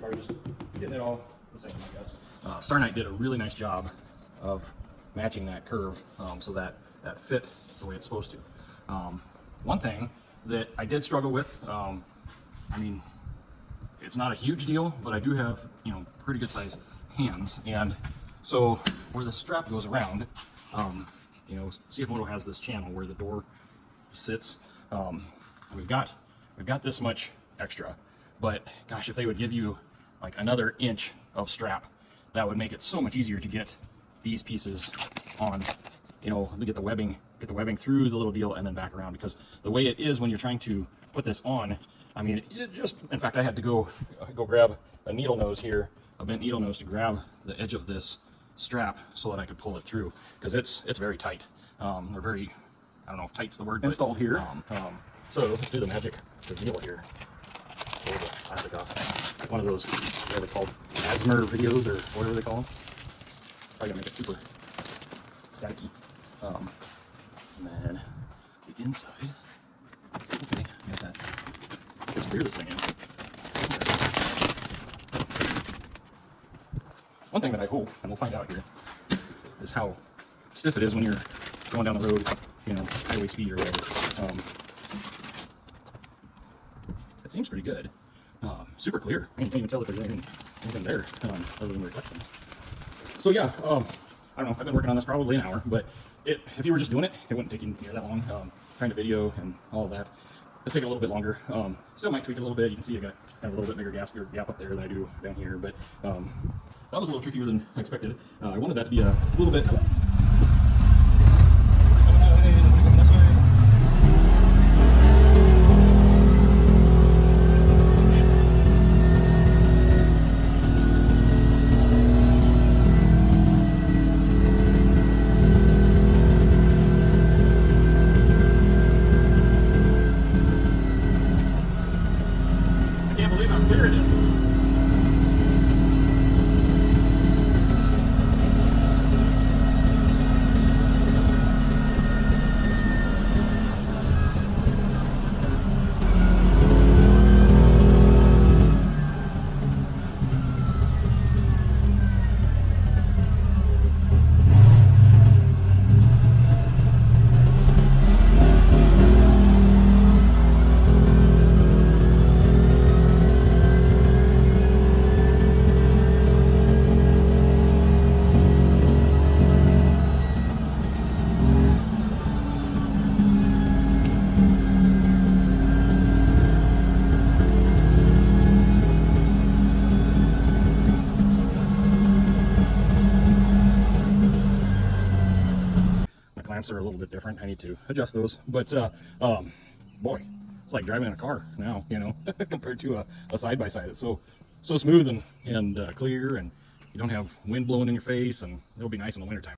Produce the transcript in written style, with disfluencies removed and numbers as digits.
car, just getting it all the same, I guess. Starknight did a really nice job of matching that curve so that fit the way it's supposed to. One thing that I did struggle with, I mean, it's not a huge deal, but I do have, you know, pretty good sized hands, and so where the strap goes around, you know, CFMoto has this channel where the door sits. We've got this much extra, but gosh, if they would give you like another inch of strap, that would make it so much easier to get these pieces on, you know, to get the webbing through the little deal and then back around, because the way it is when you're trying to put this on, I mean, it just, in fact, I had to go grab a needle nose here, a bent needle nose, to grab the edge of this strap so that I could pull it through, because it's very tight. They're very, I don't know if tight's the word, installed here. So let's do the magic reveal here. Pull the plastic off. One of those, what are they called, ASMR videos or whatever they call them. Probably gonna make it super staticky. And then the inside. Okay, got that. How severe this thing is. One thing that I hope, and we'll find out here, is how stiff it is when you're going down the road, you know, highway speed or whatever. It seems pretty good. Super clear. I can't even tell if there's anything there other than reflection. So yeah, I don't know. I've been working on this probably an hour, but if you were just doing it, it wouldn't take you near that long. Trying to video and all of that, it's taking a little bit longer. Still might tweak it a little bit. You can see I got a little bit bigger gap up there than I do down here, but that was a little trickier than expected. I wanted that to be a little bit. I can't believe how clear it is. Clamps are a little bit different. I need to adjust those, but boy, it's like driving in a car now, you know, compared to a side-by-side. It's so smooth and clear, and you don't have wind blowing in your face, and it'll be nice in the wintertime.